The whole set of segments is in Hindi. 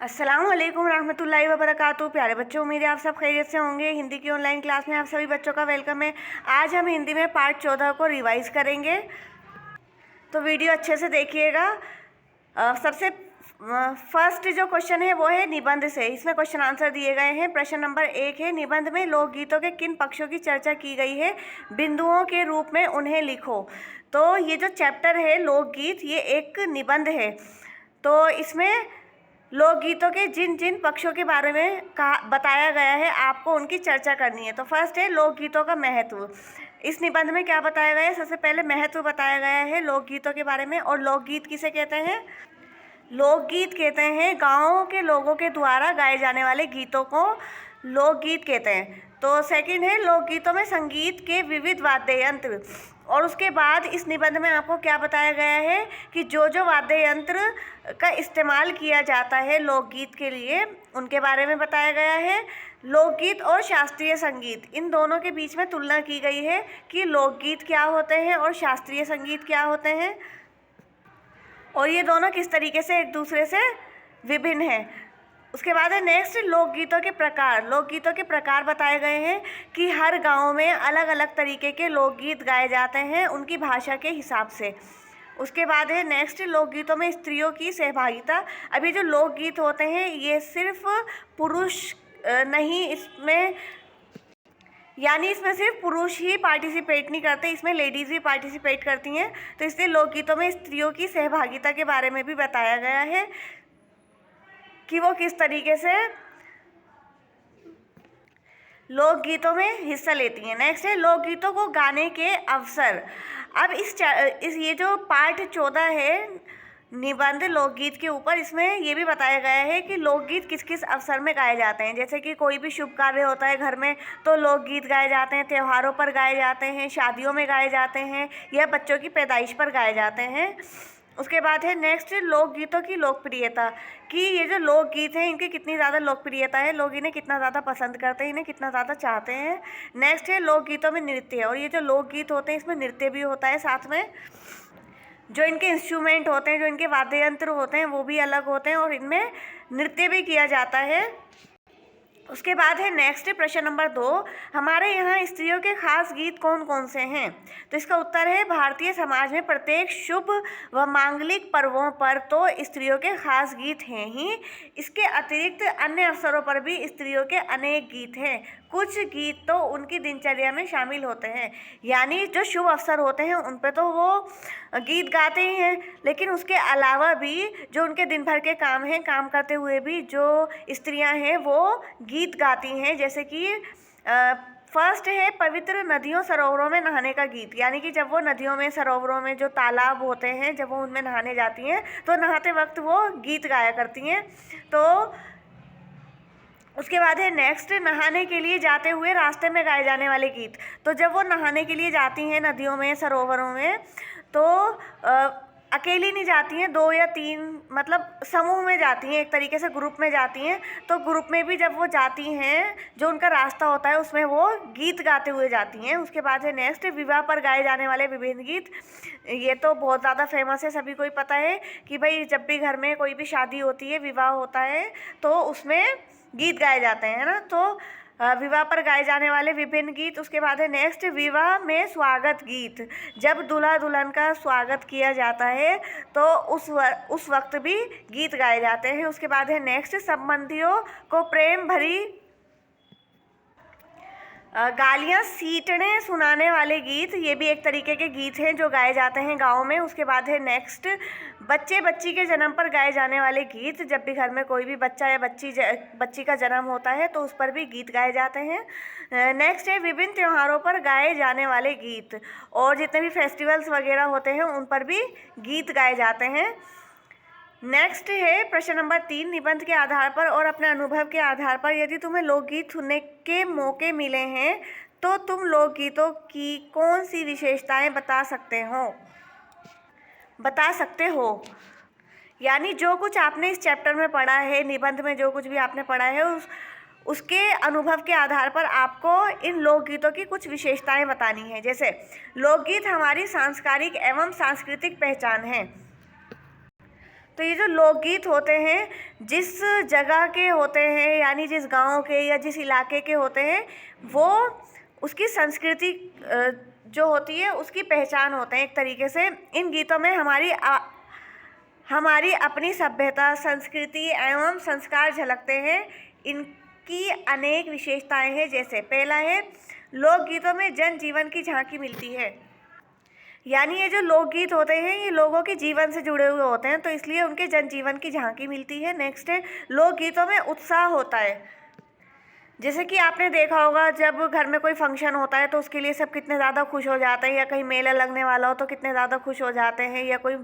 अस्सलाम वालेकुम रहमतुल्लाहि व बरकातुहू। प्यारे बच्चों, उम्मीद है आप सब खैरियत से होंगे। हिंदी की ऑनलाइन क्लास में आप सभी बच्चों का वेलकम है। आज हम हिंदी में पार्ट 14 को रिवाइज करेंगे, तो वीडियो अच्छे से देखिएगा। सबसे फर्स्ट जो क्वेश्चन है वो है निबंध से। इसमें क्वेश्चन आंसर दिए गए हैं। प्रश्न नंबर 1 है, निबंध में लोकगीतों के किन पक्षों की चर्चा की गई है, बिंदुओं के रूप में उन्हें लिखो। तो ये जो चैप्टर है लोकगीत, ये एक निबंध है। तो इसमें लोकगीतों के जिन जिन पक्षों के बारे में बताया गया है, आपको उनकी चर्चा करनी है। तो फर्स्ट है लोकगीतों का महत्व। इस निबंध में क्या बताया गया है? सबसे पहले महत्व बताया गया है लोकगीतों के बारे में। और लोकगीत किसे कहते हैं? लोकगीत कहते हैं गाँव के लोगों के द्वारा गाए जाने वाले गीतों को लोकगीत कहते हैं। तो सेकंड है लोकगीतों में संगीत के विविध वाद्य यंत्र। और उसके बाद इस निबंध में आपको क्या बताया गया है कि जो जो वाद्य यंत्र का इस्तेमाल किया जाता है लोकगीत के लिए, उनके बारे में बताया गया है। लोकगीत और शास्त्रीय संगीत, इन दोनों के बीच में तुलना की गई है कि लोकगीत क्या होते हैं और शास्त्रीय संगीत क्या होते हैं, और ये दोनों किस तरीके से एक दूसरे से विभिन्न हैं। उसके बाद है नेक्स्ट लोकगीतों के प्रकार। लोकगीतों के प्रकार बताए गए हैं कि हर गांव में अलग अलग तरीके के लोकगीत गाए जाते हैं उनकी भाषा के हिसाब से। उसके बाद है नेक्स्ट लोकगीतों में स्त्रियों की सहभागिता। अभी जो लोकगीत होते हैं ये सिर्फ पुरुष नहीं, इसमें सिर्फ पुरुष ही पार्टिसिपेट नहीं करते, इसमें लेडीज़ भी पार्टिसिपेट करती हैं। तो इसलिए लोकगीतों में स्त्रियों की सहभागिता के बारे में भी बताया गया है कि वो किस तरीके से लोकगीतों में हिस्सा लेती हैं। नेक्स्ट है लोकगीतों को गाने के अवसर। अब इस ये जो पार्ट 14 है निबंध लोकगीत के ऊपर, इसमें ये भी बताया गया है कि लोकगीत किस किस अवसर में गाए जाते हैं। जैसे कि कोई भी शुभ कार्य होता है घर में तो लोकगीत गाए जाते हैं, त्योहारों पर गाए जाते हैं, शादियों में गाए जाते हैं, या बच्चों की पैदाइश पर गाए जाते हैं। उसके बाद है नेक्स्ट लोकगीतों की लोकप्रियता, कि ये जो लोकगीत हैं इनकी कितनी ज़्यादा लोकप्रियता है, लोग इन्हें कितना ज़्यादा पसंद करते हैं, इन्हें कितना ज़्यादा चाहते हैं। नेक्स्ट है लोकगीतों में नृत्य। और ये जो लोकगीत होते हैं इसमें नृत्य भी होता है साथ में। जो इनके इंस्ट्रूमेंट होते हैं, जो इनके वाद्य यंत्र होते हैं वो भी अलग होते हैं और इनमें नृत्य भी किया जाता है। उसके बाद है नेक्स्ट प्रश्न नंबर 2, हमारे यहाँ स्त्रियों के खास गीत कौन कौन से हैं? तो इसका उत्तर है भारतीय समाज में प्रत्येक शुभ व मांगलिक पर्वों पर तो स्त्रियों के खास गीत हैं ही, इसके अतिरिक्त अन्य अवसरों पर भी स्त्रियों के अनेक गीत हैं। कुछ गीत तो उनकी दिनचर्या में शामिल होते हैं, यानी जो शुभ अवसर होते हैं उन पर तो वो गीत गाते ही हैं, लेकिन उसके अलावा भी जो उनके दिन भर के काम हैं, काम करते हुए भी जो स्त्रियां हैं वो गीत गाती हैं। जैसे कि फर्स्ट है पवित्र नदियों सरोवरों में नहाने का गीत, यानी कि जब वो नदियों में सरोवरों में जो तालाब होते हैं जब वो उनमें नहाने जाती हैं तो नहाते वक्त वो गीत गाया करती हैं। तो उसके बाद है नेक्स्ट नहाने के लिए जाते हुए रास्ते में गाए जाने वाले गीत। तो जब वो नहाने के लिए जाती हैं नदियों में सरोवरों में तो अकेली नहीं जाती हैं, 2 या 3 मतलब समूह में जाती हैं, एक तरीके से ग्रुप में जाती हैं। तो ग्रुप में भी जब वो जाती हैं जो उनका रास्ता होता है उसमें वो गीत गाते हुए जाती हैं। उसके बाद है नेक्स्ट विवाह पर गाए जाने वाले विभिन्न गीत। ये तो बहुत ज़्यादा फेमस है, सभी को ही पता है कि भाई जब भी घर में कोई भी शादी होती है, विवाह होता है, तो उसमें गीत गाए जाते हैं ना। तो विवाह पर गाए जाने वाले विभिन्न गीत। उसके बाद है नेक्स्ट विवाह में स्वागत गीत। जब दूल्हा दुल्हन का स्वागत किया जाता है तो उस वक्त भी गीत गाए जाते हैं। उसके बाद है नेक्स्ट संबंधियों को प्रेम भरी गालियाँ सीटने सुनाने वाले गीत। ये भी एक तरीके के गीत हैं जो गाए जाते हैं गाँव में। उसके बाद है नेक्स्ट बच्चे बच्ची के जन्म पर गाए जाने वाले गीत। जब भी घर में कोई भी बच्चा या बच्ची का जन्म होता है तो उस पर भी गीत गाए जाते हैं। नेक्स्ट है विभिन्न त्योहारों पर गाए जाने वाले गीत, और जितने भी फेस्टिवल्स वगैरह होते हैं उन पर भी गीत गाए जाते हैं। नेक्स्ट है प्रश्न नंबर 3, निबंध के आधार पर और अपने अनुभव के आधार पर यदि तुम्हें लोकगीत सुनने के मौके मिले हैं तो तुम लोकगीतों की कौन सी विशेषताएं बता सकते हो। यानी जो कुछ आपने इस चैप्टर में पढ़ा है, निबंध में जो कुछ भी आपने पढ़ा है उसके अनुभव के आधार पर आपको इन लोकगीतों की कुछ विशेषताएं बतानी है। जैसे लोकगीत हमारी सांस्कृतिक एवं सांस्कृतिक पहचान है। तो ये जो लोकगीत होते हैं जिस जगह के होते हैं, यानी जिस गांव के या जिस इलाके के होते हैं, वो उसकी संस्कृति जो होती है उसकी पहचान होते हैं एक तरीके से। इन गीतों में हमारी अपनी सभ्यता, संस्कृति एवं संस्कार झलकते हैं। इनकी अनेक विशेषताएं हैं, जैसे पहला है, लोकगीतों में जन जीवन की झांकी मिलती है। यानी ये जो लोकगीत होते हैं ये लोगों के जीवन से जुड़े हुए होते हैं, तो इसलिए उनके जनजीवन की झांकी मिलती है। नेक्स्ट है, लोकगीतों में उत्साह होता है। जैसे कि आपने देखा होगा जब घर में कोई फंक्शन होता है तो उसके लिए सब कितने ज़्यादा खुश हो जाते हैं, या कहीं मेला लगने वाला हो तो कितने ज़्यादा खुश हो जाते हैं, या कोई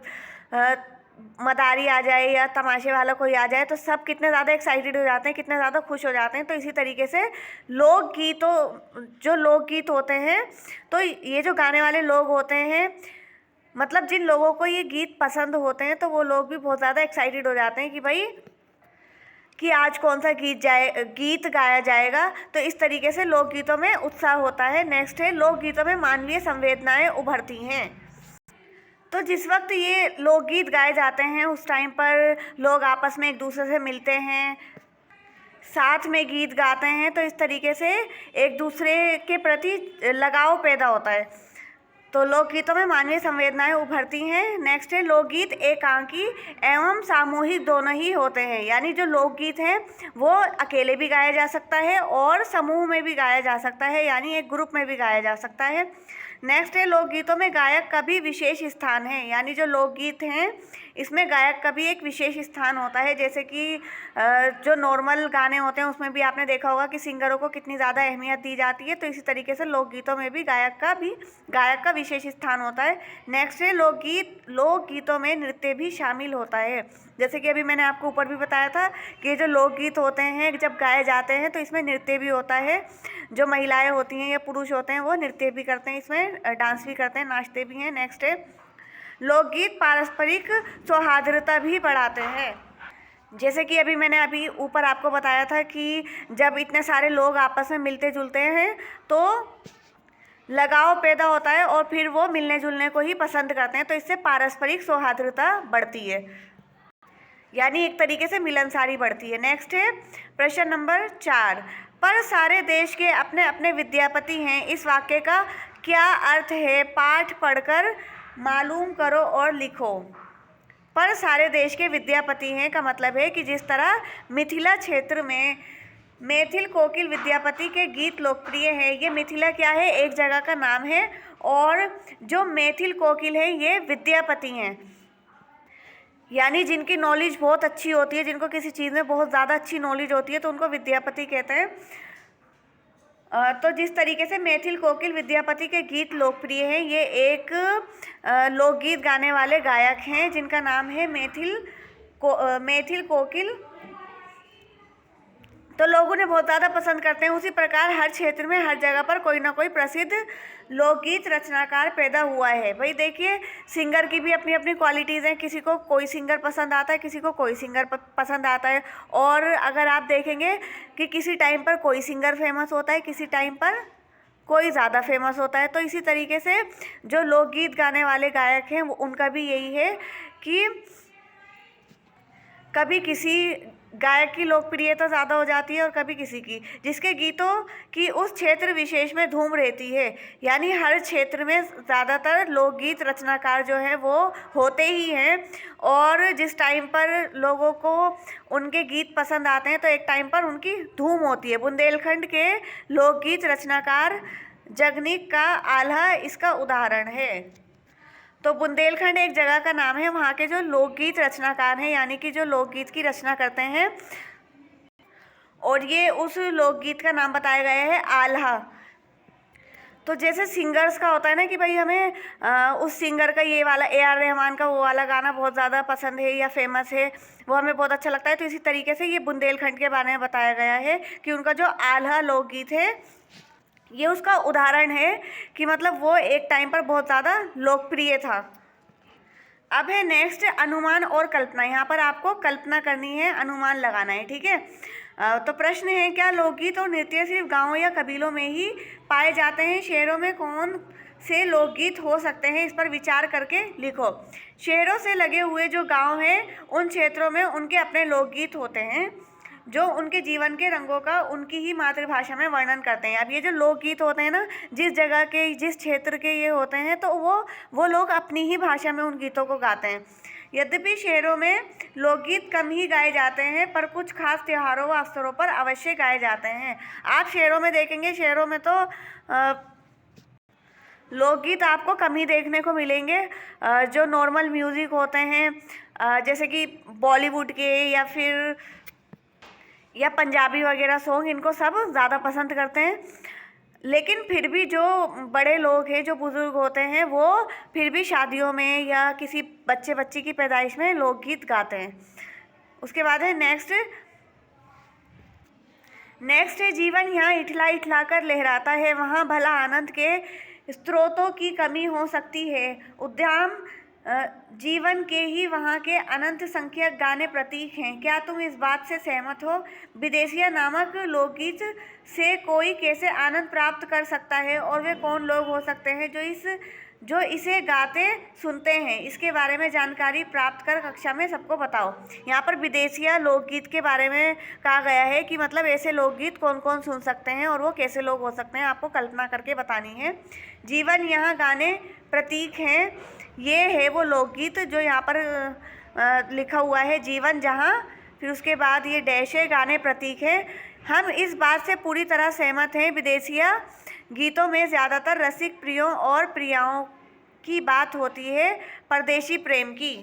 मदारी आ जाए या तमाशे वाला कोई आ जाए तो सब कितने ज़्यादा एक्साइटेड हो जाते हैं, कितने ज़्यादा खुश हो जाते हैं। तो इसी तरीके से लोकगीत होते हैं, तो ये जो गाने वाले लोग होते हैं, मतलब जिन लोगों को ये गीत पसंद होते हैं, तो वो लोग भी बहुत ज़्यादा एक्साइटेड हो जाते हैं कि भाई कि आज कौन सा गीत गाया जाएगा। तो इस तरीके से लोकगीतों में उत्साह होता है। नेक्स्ट है, लोकगीतों में मानवीय संवेदनाएं उभरती हैं। तो जिस वक्त ये लोकगीत गाए जाते हैं उस टाइम पर लोग आपस में एक दूसरे से मिलते हैं, साथ में गीत गाते हैं, तो इस तरीके से एक दूसरे के प्रति लगाव पैदा होता है। तो लोकगीतों में मानवीय संवेदनाएं उभरती हैं। नेक्स्ट है, लोकगीत एकांकी एवं सामूहिक दोनों ही होते हैं। यानी जो लोकगीत हैं वो अकेले भी गाया जा सकता है और समूह में भी गाया जा सकता है, यानी एक ग्रुप में भी गाया जा सकता है। नेक्स्ट है, लोकगीतों में गायक का भी विशेष स्थान है। यानी जो लोकगीत हैं इसमें गायक का भी एक विशेष स्थान होता है। जैसे कि जो नॉर्मल गाने होते हैं उसमें भी आपने देखा होगा कि सिंगरों को कितनी ज़्यादा अहमियत दी जाती है, तो इसी तरीके से लोकगीतों में भी गायक का विशेष स्थान होता है। नेक्स्ट है, लोकगीतों में नृत्य भी शामिल होता है। जैसे कि अभी मैंने आपको ऊपर भी बताया था कि जो लोकगीत होते हैं जब गाए जाते हैं तो इसमें नृत्य भी होता है। जो महिलाएं होती हैं या पुरुष होते हैं वो नृत्य भी करते हैं, इसमें डांस भी करते हैं, नाचते भी हैं। नेक्स्ट है, लोकगीत पारस्परिक सौहार्दता भी बढ़ाते हैं। जैसे कि मैंने ऊपर आपको बताया था कि जब इतने सारे लोग आपस में मिलते जुलते हैं तो लगाव पैदा होता है और फिर वो मिलने जुलने को ही पसंद करते हैं, तो इससे पारस्परिक सौहार्दता बढ़ती है, यानी एक तरीके से मिलनसारी बढ़ती है। नेक्स्ट है प्रश्न नंबर 4, पर सारे देश के अपने अपने विद्यापति हैं, इस वाक्य का क्या अर्थ है? पाठ पढ़कर मालूम करो और लिखो। पर सारे देश के विद्यापति हैं का मतलब है कि जिस तरह मिथिला क्षेत्र में मैथिल कोकिल विद्यापति के गीत लोकप्रिय हैं, ये मिथिला क्या है? एक जगह का नाम है, और जो मैथिल कोकिल है ये विद्यापति हैं, यानी जिनकी नॉलेज बहुत अच्छी होती है, जिनको किसी चीज़ में बहुत ज़्यादा अच्छी नॉलेज होती है तो उनको विद्यापति कहते हैं। तो जिस तरीके से मैथिल कोकिल विद्यापति के गीत लोकप्रिय हैं, ये एक लोकगीत गाने वाले गायक हैं जिनका नाम है मैथिल कोकिल। तो लोग उन्हें बहुत ज़्यादा पसंद करते हैं। उसी प्रकार हर क्षेत्र में हर जगह पर कोई ना कोई प्रसिद्ध लोकगीत रचनाकार पैदा हुआ है। भाई देखिए, सिंगर की भी अपनी अपनी क्वालिटीज़ हैं, किसी को कोई सिंगर पसंद आता है, किसी को कोई सिंगर पसंद आता है। और अगर आप देखेंगे कि किसी टाइम पर कोई सिंगर फेमस होता है, किसी टाइम पर कोई ज़्यादा फेमस होता है। तो इसी तरीके से जो लोकगीत गाने वाले गायक हैं उनका भी यही है कि कभी किसी गायक की लोकप्रियता ज़्यादा हो जाती है और कभी किसी की, जिसके गीतों की उस क्षेत्र विशेष में धूम रहती है। यानी हर क्षेत्र में ज़्यादातर लोकगीत रचनाकार जो है वो होते ही हैं, और जिस टाइम पर लोगों को उनके गीत पसंद आते हैं तो एक टाइम पर उनकी धूम होती है। बुंदेलखंड के लोकगीत रचनाकार जगनीक का आल्हा इसका उदाहरण है। तो बुंदेलखंड एक जगह का नाम है, वहाँ के जो लोकगीत रचनाकार हैं, यानी कि जो लोकगीत की रचना करते हैं, और ये उस लोकगीत का नाम बताया गया है आल्हा। तो जैसे सिंगर्स का होता है ना कि भाई हमें उस सिंगर का ये वाला AR रहमान का वो वाला गाना बहुत ज़्यादा पसंद है या फेमस है, वो हमें बहुत अच्छा लगता है। तो इसी तरीके से ये बुंदेलखंड के बारे में बताया गया है कि उनका जो आल्हा लोकगीत है ये उसका उदाहरण है कि मतलब वो एक टाइम पर बहुत ज़्यादा लोकप्रिय था। अब है नेक्स्ट अनुमान और कल्पना। यहाँ पर आपको कल्पना करनी है, अनुमान लगाना है, ठीक है। तो प्रश्न है, क्या लोकगीत और नृत्य सिर्फ गाँव या कबीलों में ही पाए जाते हैं? शहरों में कौन से लोकगीत हो सकते हैं, इस पर विचार करके लिखो। शहरों से लगे हुए जो गांव हैं उन क्षेत्रों में उनके अपने लोकगीत होते हैं जो उनके जीवन के रंगों का उनकी ही मातृभाषा में वर्णन करते हैं। अब ये जो लोकगीत होते हैं ना, जिस जगह के जिस क्षेत्र के ये होते हैं तो वो लोग अपनी ही भाषा में उन गीतों को गाते हैं। यद्यपि शहरों में लोकगीत कम ही गाए जाते हैं पर कुछ खास त्योहारों व अवसरों पर अवश्य गाए जाते हैं। आप शहरों में देखेंगे, शहरों में तो लोकगीत आपको कम ही देखने को मिलेंगे। जो नॉर्मल म्यूज़िक होते हैं जैसे कि बॉलीवुड के या पंजाबी वगैरह सॉन्ग, इनको सब ज़्यादा पसंद करते हैं। लेकिन फिर भी जो बड़े लोग हैं, जो बुज़ुर्ग होते हैं, वो फिर भी शादियों में या किसी बच्ची की पैदाइश में लोकगीत गाते हैं। उसके बाद है नेक्स्ट है जीवन यहाँ इठला इठला कर लहराता है, वहाँ भला आनंद के स्रोतों की कमी हो सकती है। उद्यम जीवन के ही वहाँ के अनंत संख्यक गाने प्रतीक हैं। क्या तुम इस बात से सहमत हो? विदेशिया नामक लोकगीत से कोई कैसे आनंद प्राप्त कर सकता है और वे कौन लोग हो सकते हैं जो इसे गाते सुनते हैं? इसके बारे में जानकारी प्राप्त कर कक्षा में सबको बताओ। यहाँ पर विदेशिया लोकगीत के बारे में कहा गया है कि मतलब ऐसे लोकगीत कौन कौन सुन सकते हैं और वो कैसे लोग हो सकते हैं, आपको कल्पना करके बतानी है। जीवन यहाँ गाने प्रतीक हैं, ये है वो लोकगीत जो यहाँ पर लिखा हुआ है, जीवन जहाँ, फिर उसके बाद ये डैश है, गाने प्रतीक है। हम इस बात से पूरी तरह सहमत हैं, विदेशिया गीतों में ज़्यादातर रसिक प्रियों और प्रियाओं की बात होती है, परदेशी प्रेम की।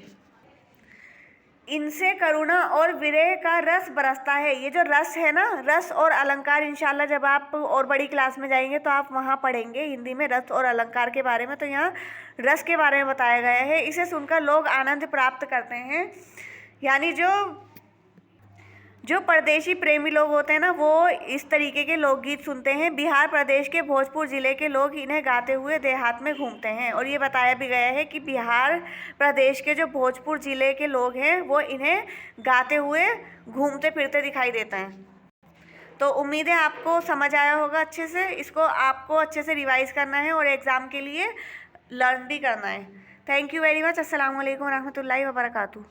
इनसे करुणा और विरह का रस बरसता है। ये जो रस है ना, रस और अलंकार, इंशाल्लाह जब आप और बड़ी क्लास में जाएंगे तो आप वहाँ पढ़ेंगे हिंदी में रस और अलंकार के बारे में। तो यहाँ रस के बारे में बताया गया है। इसे सुनकर लोग आनंद प्राप्त करते हैं, यानी जो परदेशी प्रेमी लोग होते हैं ना, वो इस तरीके के लोकगीत सुनते हैं। बिहार प्रदेश के भोजपुर ज़िले के लोग इन्हें गाते हुए देहात में घूमते हैं। और ये बताया भी गया है कि बिहार प्रदेश के जो भोजपुर ज़िले के लोग हैं वो इन्हें गाते हुए घूमते फिरते दिखाई देते हैं। तो उम्मीद है आपको समझ आया होगा अच्छे से। इसको आपको अच्छे से रिवाइज़ करना है और एग्ज़ाम के लिए लर्न भी करना है। Thank you very much. अस्सलाम वालेकुम रहमतुल्लाहि व बरकातहू।